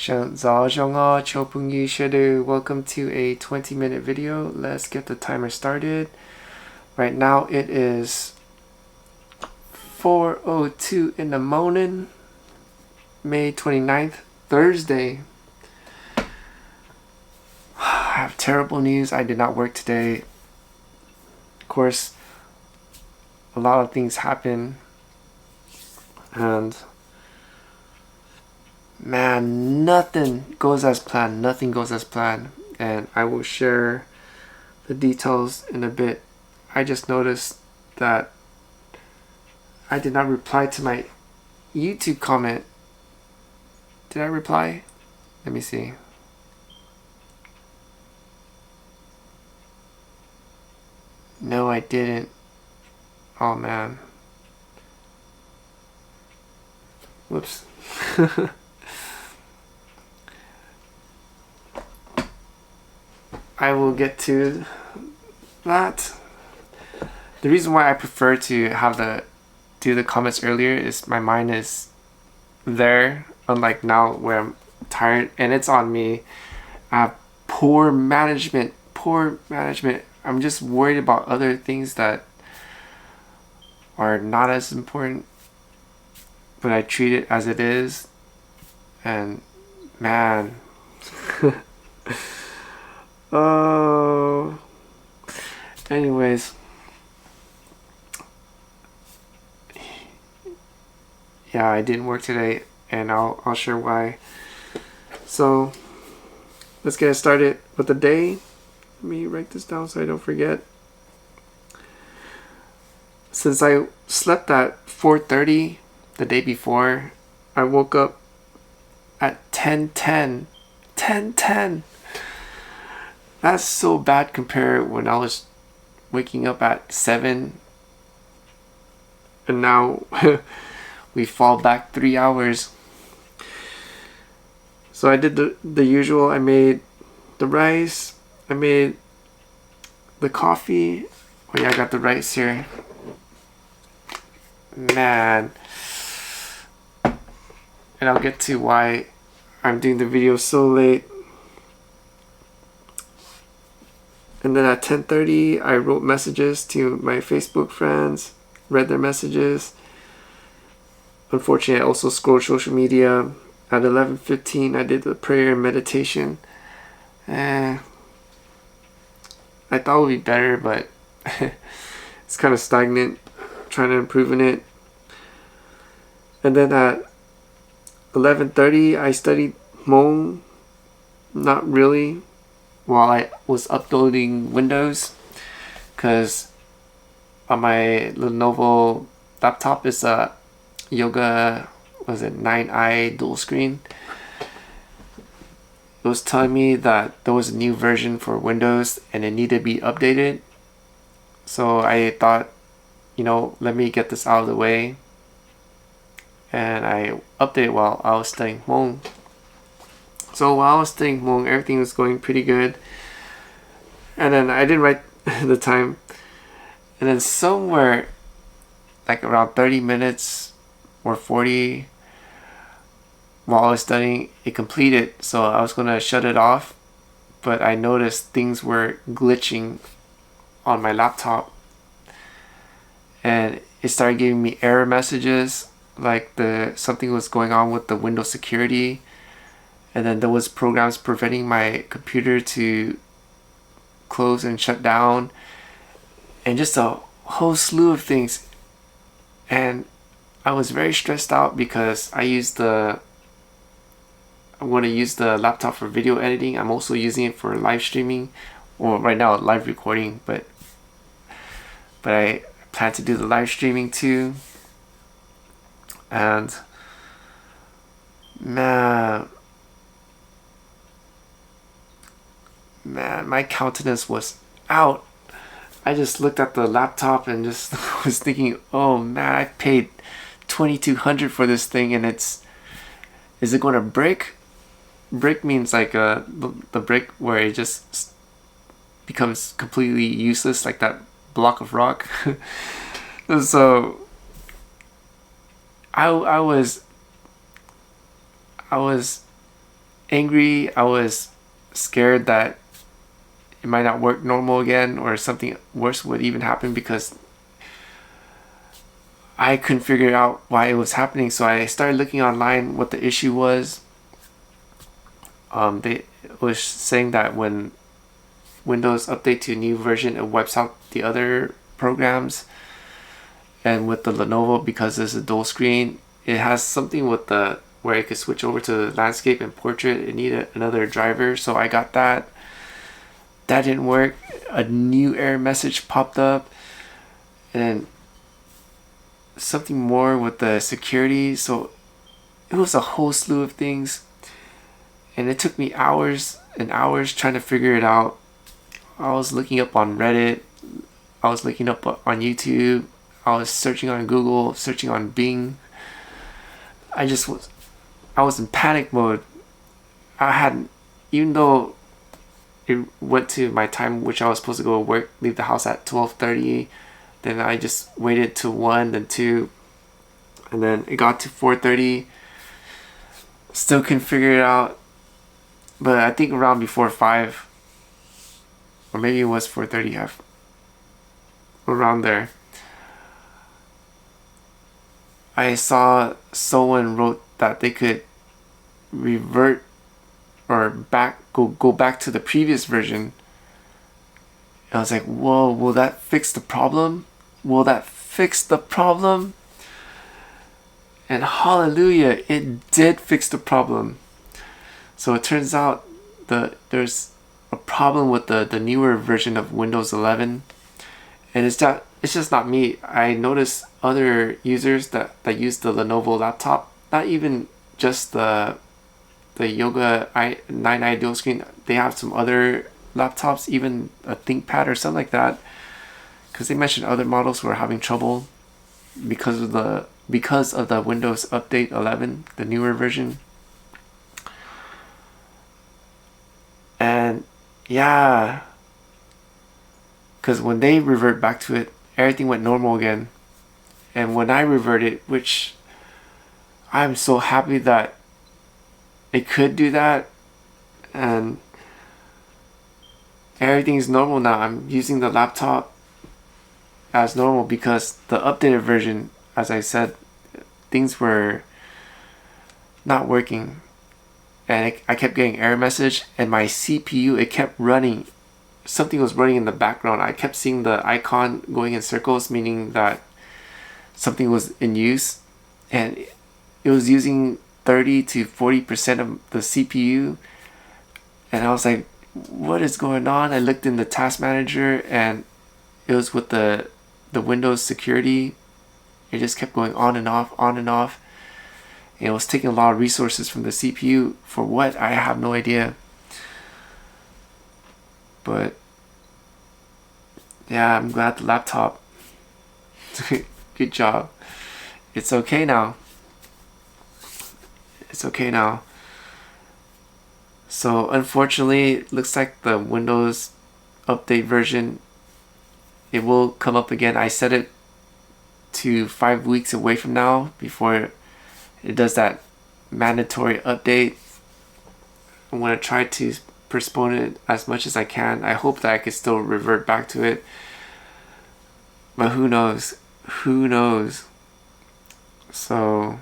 Welcome to a 20-minute video. Let's get the timer started. Right now it is 4:02 in the morning, May 29th, Thursday. I have terrible news. I did not work today. Of course, a lot of things happen, and man, nothing goes as planned. Nothing goes as planned. And I will share the details in a bit. I just noticed that I did not reply to my YouTube comment. Did I reply? Let me see. No, I didn't. Oh man. Whoops. I will get to that. The reason why I prefer to do the comments earlier is my mind is there, unlike now where I'm tired and it's on me. I have poor management. I'm just worried about other things that are not as important, but I treat it as it is. And man, oh, anyways, yeah, I didn't work today, and I'll share why. So let's get started with the day. Let me write this down so I don't forget. Since I slept at 4:30 the day before, I woke up at 10:10. 10:10. That's so bad compared when I was waking up at 7, and now we fall back 3 hours. So I did the usual. I made the rice, I made the coffee. Oh yeah, I got the rice here. Man. And I'll get to why I'm doing the video so late. And then at 10:30 I wrote messages to my Facebook friends, read their messages. Unfortunately, I also scrolled social media. At 11:15 I did the prayer and meditation. I thought it would be better, but it's kind of stagnant. Trying to improve in it. And then at 11:30 I studied Hmong. Not really, while I was uploading Windows, because on my Lenovo laptop is a Yoga, was it 9i dual screen. It was telling me that there was a new version for Windows and it needed to be updated. So I thought, you know, let me get this out of the way, and I updated while I was studying Hmong. So while I was studying Hmong, everything was going pretty good. And then I didn't write the time. And then somewhere like around 30 minutes or 40 while I was studying, it completed. So I was going to shut it off, but I noticed things were glitching on my laptop. And it started giving me error messages, like something was going on with the Windows security. And then there was programs preventing my computer to close and shut down, and just a whole slew of things. And I was very stressed out because I want to use the laptop for video editing. I'm also using it for live streaming, or right now live recording, but I plan to do the live streaming too. And man, my countenance was out. I just looked at the laptop and just was thinking, oh man, I paid $2,200 for this thing, and is it going to break? Break means like the brick where it just becomes completely useless, like that block of rock. So I was angry. I was scared that it might not work normal again, or something worse would even happen, because I couldn't figure out why it was happening. So I started looking online what the issue was. They was saying that when Windows update to a new version, it wipes out the other programs. And with the Lenovo, because it's a dual screen, it has something with the where it could switch over to landscape and portrait. It needed another driver, so I got that. That didn't work. A new error message popped up, and then something more with the security. So it was a whole slew of things, and it took me hours and hours trying to figure it out. I was looking up on Reddit, I was looking up on YouTube, I was searching on Google, searching on Bing. I was in panic mode. I hadn't, even though it went to my time which I was supposed to go work, leave the house at 12:30, then I just waited till 1, then 2, and then it got to 4:30. Still couldn't figure it out, but I think around before 5, or maybe it was 4:30, around there, I saw someone wrote that they could revert or go back to the previous version. And I was like, whoa, will that fix the problem? Will that fix the problem? And hallelujah, it did fix the problem. So it turns out there's a problem with the newer version of Windows 11, and it's just not me. I noticed other users that use the Lenovo laptop, not even just the Yoga 9i dual screen. They have some other laptops, even a ThinkPad or something like that, because they mentioned other models were having trouble because of the Windows Update 11, the newer version. And yeah, because when they revert back to it, everything went normal again. And when I reverted, which I'm so happy that it could do that, and everything's normal now. I'm using the laptop as normal, because the updated version, as I said, things were not working, and I kept getting error message, and my CPU, it kept running. Something was running in the background. I kept seeing the icon going in circles, meaning that something was in use, and it was using 30 to 40% of the CPU. And I was like, what is going on? I looked in the task manager, and it was with the Windows security. It just kept going on and off, on and off. And it was taking a lot of resources from the CPU. For what? I have no idea. But yeah, I'm glad the laptop. Good job. It's okay now. It's okay now. So unfortunately, it looks like the Windows update version, it will come up again. I set it to 5 weeks away from now before it does that mandatory update. I'm going to try to postpone it as much as I can. I hope that I can still revert back to it, but who knows? Who knows? So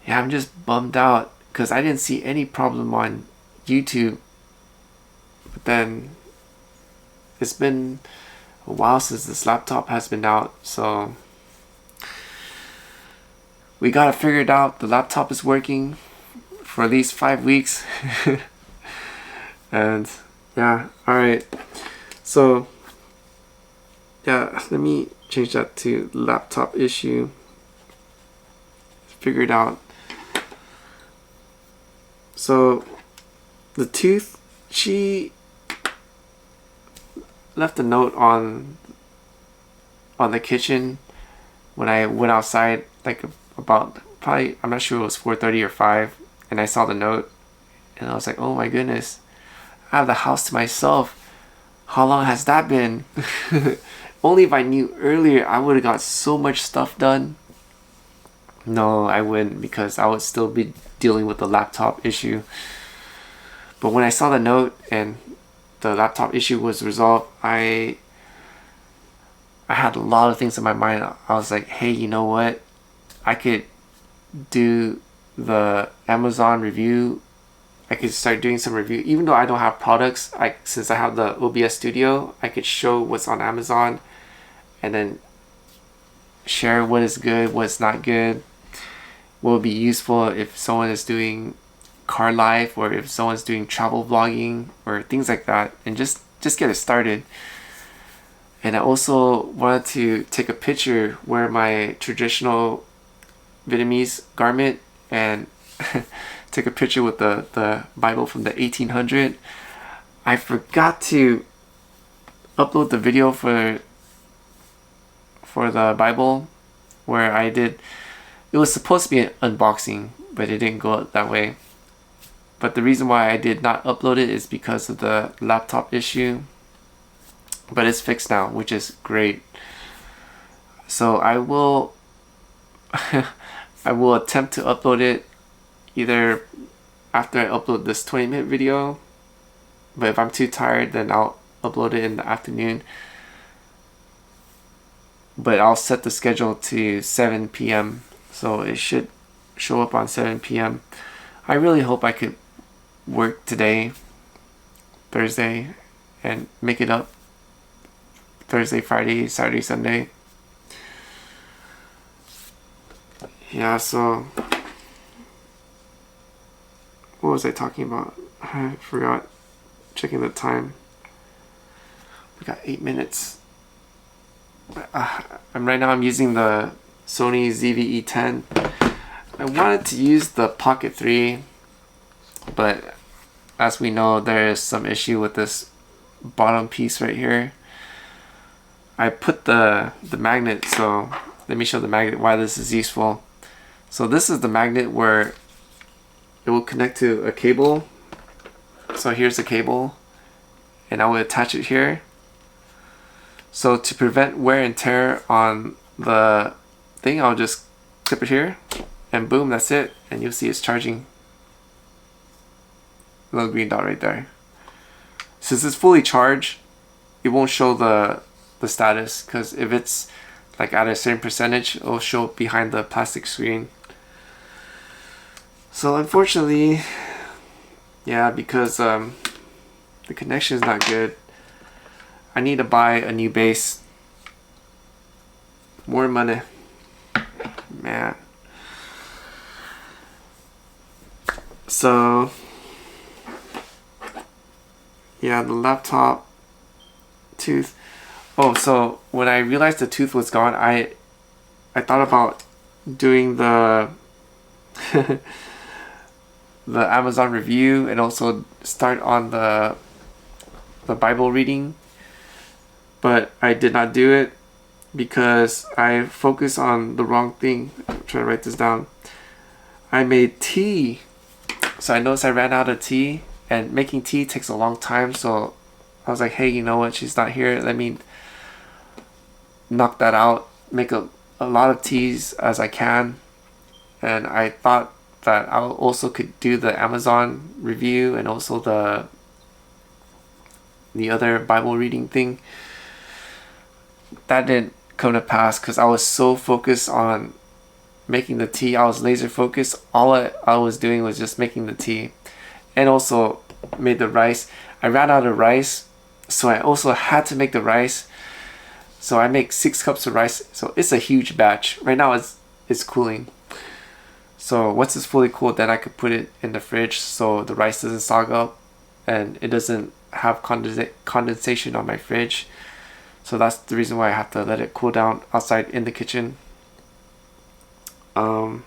yeah, I'm just bummed out because I didn't see any problem on YouTube. But then it's been a while since this laptop has been out, so we gotta figure it out. The laptop is working for at least 5 weeks. And yeah, alright. So yeah, let me change that to laptop issue. Figure it out. So the tooth, she left a note on the kitchen when I went outside, like about probably, I'm not sure, it was 4:30 or 5, and I saw the note, and I was like, oh my goodness, I have the house to myself. How long has that been? Only if I knew earlier, I would have got so much stuff done. No, I wouldn't, because I would still be dealing with the laptop issue. But when I saw the note and the laptop issue was resolved, I had a lot of things in my mind. I was like, hey, you know what? I could do the Amazon review. I could start doing some review. Even though I don't have products, since I have the OBS Studio, I could show what's on Amazon and then share what is good, what's not good, what would be useful if someone is doing car life, or if someone's doing travel vlogging or things like that, and just get it started. And I also wanted to take a picture, wear my traditional Vietnamese garment, and take a picture with the Bible from the 1800. I forgot to upload the video for the Bible, where I did, it was supposed to be an unboxing, but it didn't go out that way. But the reason why I did not upload it is because of the laptop issue. But it's fixed now, which is great. So I will I will attempt to upload it either after I upload this 20-minute video, but if I'm too tired, then I'll upload it in the afternoon. But I'll set the schedule to 7 p.m. so it should show up on 7 p.m. I really hope I could work today, Thursday, and make it up Thursday, Friday, Saturday, Sunday. Yeah, so what was I talking about? I forgot. Checking the time. We got 8 minutes. Right now I'm using the Sony ZV-E10. I wanted to use the Pocket 3, but as we know, there is some issue with this bottom piece right here. I put the magnet, so let me show the magnet why this is useful. So this is the magnet where it will connect to a cable. So here's the cable, and I will attach it here. So to prevent wear and tear on the thing, I'll just clip it here, and boom, that's it. And you'll see it's charging. Little green dot right there. Since it's fully charged, it won't show the status, because if it's like at a certain percentage, it'll show behind the plastic screen. So unfortunately, yeah, because the connection is not good, I need to buy a new base. More money, man. So yeah, the laptop tooth. Oh, so when I realized the tooth was gone, I thought about doing the the Amazon review and also start on the Bible reading, but I did not do it because I focused on the wrong thing. I'm trying to write this down. I made tea, so I noticed I ran out of tea, and making tea takes a long time, so I was like, hey, you know what, she's not here, let me knock that out, make a lot of teas as I can. And I thought that I also could do the Amazon review and also the other Bible reading thing. That didn't come to pass because I was so focused on making the tea. I was laser focused. All I was doing was just making the tea, and also made the rice. I ran out of rice, so I also had to make the rice. So I make 6 cups of rice. So it's a huge batch. Right now it's cooling. So once it's fully cooled, then I could put it in the fridge so the rice doesn't sog up and it doesn't have condensation on my fridge. So that's the reason why I have to let it cool down outside in the kitchen. Yeah,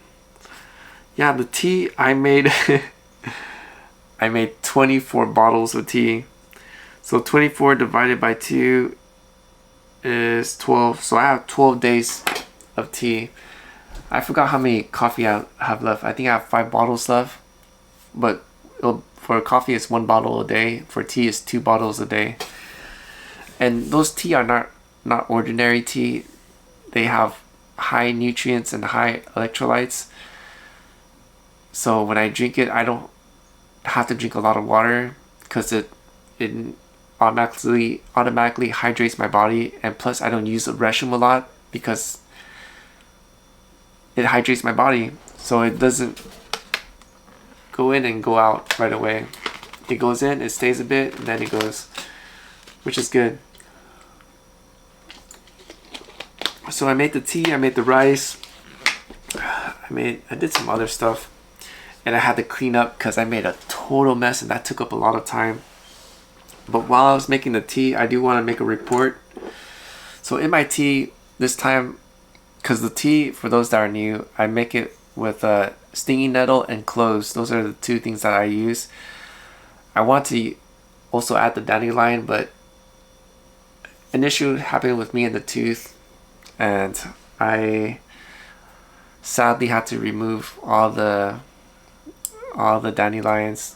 the tea I made I made 24 bottles of tea. So 24 divided by 2 is 12. So I have 12 days of tea. I forgot how many coffee I have left. I think I have 5 bottles left. But for coffee it's 1 bottle a day. For tea it's 2 bottles a day. And those tea are not ordinary tea. They have high nutrients and high electrolytes. So when I drink it, I don't have to drink a lot of water because it automatically hydrates my body, and plus I don't use the restroom a lot because it hydrates my body, so it doesn't go in and go out right away. It goes in, it stays a bit, and then it goes, which is good. So I made the tea, I made the rice, I did some other stuff, and I had to clean up because I made a total mess and that took up a lot of time. But while I was making the tea, I do want to make a report. So in my tea this time, because the tea, for those that are new, I make it with stinging nettle and cloves. Those are the two things that I use. I want to also add the dandelion, but an issue happened with me in the tooth, and I sadly had to remove all the dandelions.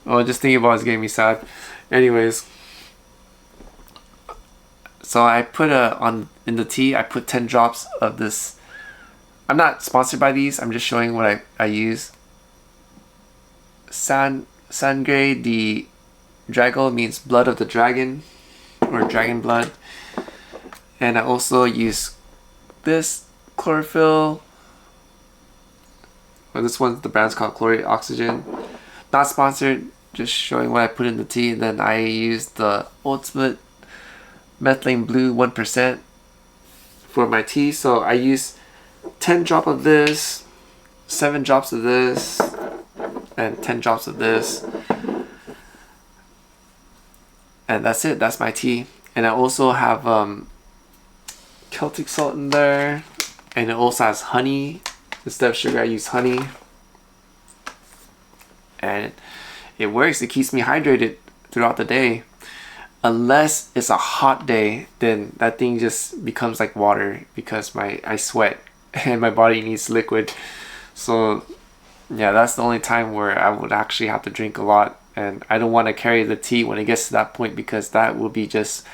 Well, just thinking about it's getting me sad. Anyways, so I put in the tea, I put 10 drops of this. I'm not sponsored by these, I'm just showing what I use. Sangre de Drago means blood of the dragon, or dragon blood. And I also use this chlorophyll. Well, this one's, the brand's called Chlorate Oxygen. Not sponsored, just showing what I put in the tea. And then I use the Ultimate Methylene Blue 1% for my tea. So I use 10 drops of this, 7 drops of this, and 10 drops of this. And that's it, that's my tea. And I also have Celtic salt in there. And it also has honey. Instead of sugar, I use honey. And it works, it keeps me hydrated throughout the day. Unless it's a hot day, then that thing just becomes like water because I sweat and my body needs liquid. So yeah, that's the only time where I would actually have to drink a lot, and I don't want to carry the tea when it gets to that point because that will be just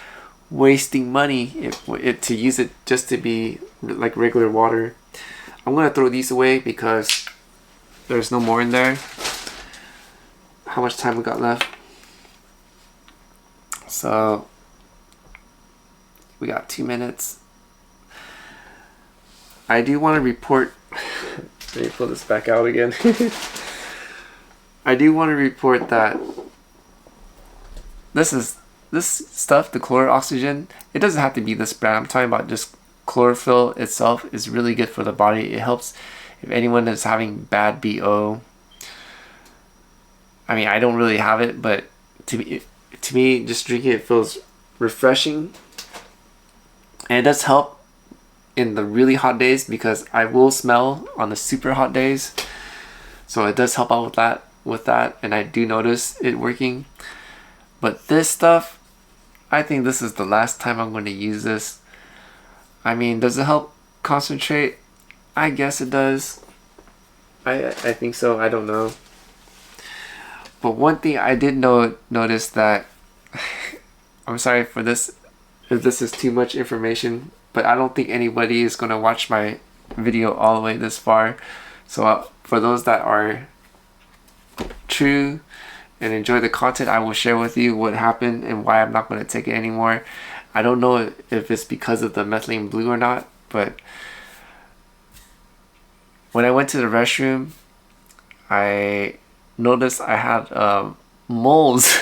wasting money to use it just to be like regular water. I'm gonna throw these away because there's no more in there. How much time we got left? So we got 2 minutes. I do want to report. Let me pull this back out again. I do want to report that this stuff, the chlorate oxygen, it doesn't have to be this brand. I'm talking about just chlorophyll itself is really good for the body. It helps if anyone is having bad BO. I mean, I don't really have it, but to me, just drinking it feels refreshing. And it does help in the really hot days because I will smell on the super hot days. So it does help out with that, and I do notice it working. But this stuff, I think this is the last time I'm going to use this. I mean, does it help concentrate? I guess it does. I think so. I don't know. But one thing I did notice that I'm sorry for this if this is too much information, but I don't think anybody is going to watch my video all the way this far. So for those that are true and enjoy the content, I will share with you what happened and why I'm not going to take it anymore. I don't know if it's because of the methylene blue or not, but when I went to the restroom, I noticed I had moles.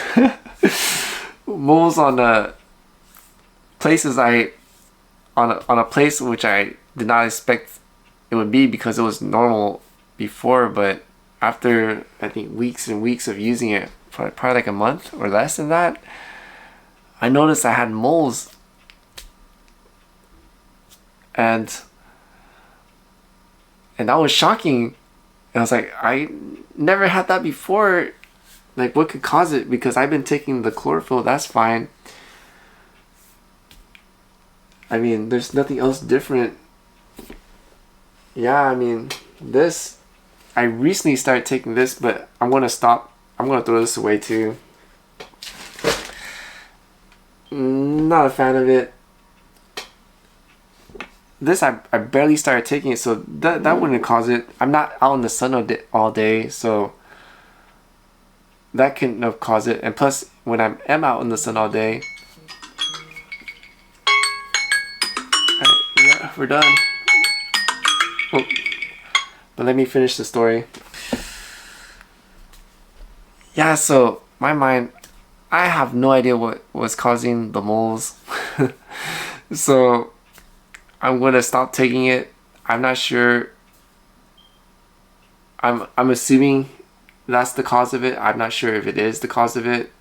Moles on places on a place which I did not expect it would be because it was normal before, but after I think weeks and weeks of using it, probably like a month or less than that, I noticed I had moles. And that was shocking. And I was like, I never had that before. Like, what could cause it? Because I've been taking the chlorophyll, that's fine. I mean, there's nothing else different. Yeah, I mean, this, I recently started taking this, but I'm going to stop. I'm going to throw this away too. Not a fan of it. this I barely started taking it, so that wouldn't cause it. I'm not out in the sun all day, so that couldn't have caused it. And plus, when I am out in the sun all day, alright, yeah, we're done. Oh, but let me finish the story. Yeah, so my mind, I have no idea what was causing the moles. So I'm gonna stop taking it. I'm not sure. I'm assuming that's the cause of it. I'm not sure if it is the cause of it,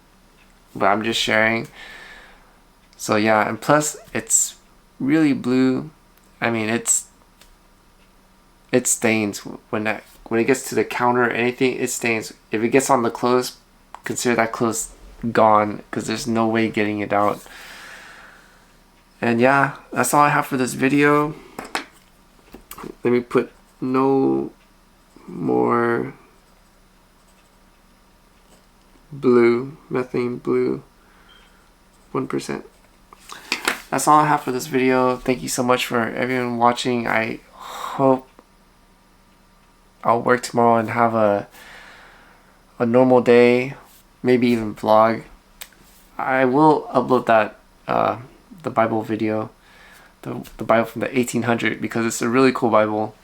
but I'm just sharing. So yeah, and plus it's really blue. I mean, it stains when it gets to the counter or anything. It stains. If it gets on the clothes, consider that clothes gone, because there's no way getting it out. And yeah, that's all I have for this video. Let me put no more blue, methylene blue, 1%. That's all I have for this video. Thank you so much for everyone watching. I hope I'll work tomorrow and have a normal day, maybe even vlog. I will upload that the Bible video, the Bible from the 1800, because it's a really cool Bible.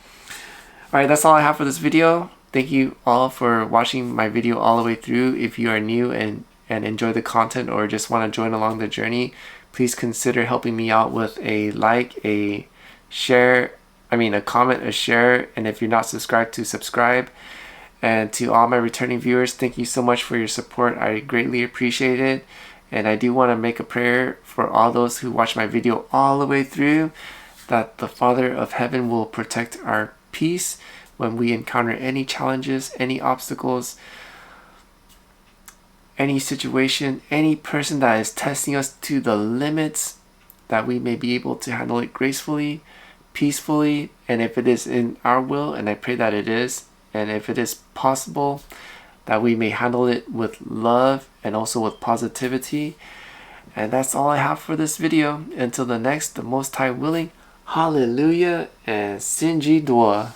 Alright, that's all I have for this video. Thank you all for watching my video all the way through. If you are new and enjoy the content or just want to join along the journey, please consider helping me out with a like, a share, a comment, a share, and if you're not subscribed, to subscribe. And to all my returning viewers, thank you so much for your support. I greatly appreciate it. And I do want to make a prayer for all those who watch my video all the way through, that the Father of Heaven will protect our peace when we encounter any challenges, any obstacles, any situation, any person that is testing us to the limits, that we may be able to handle it gracefully, peacefully, and if it is in our will, and I pray that it is, and if it is possible, that we may handle it with love and also with positivity. And that's all I have for this video. Until the next, the Most High willing, hallelujah and Sinji Dua.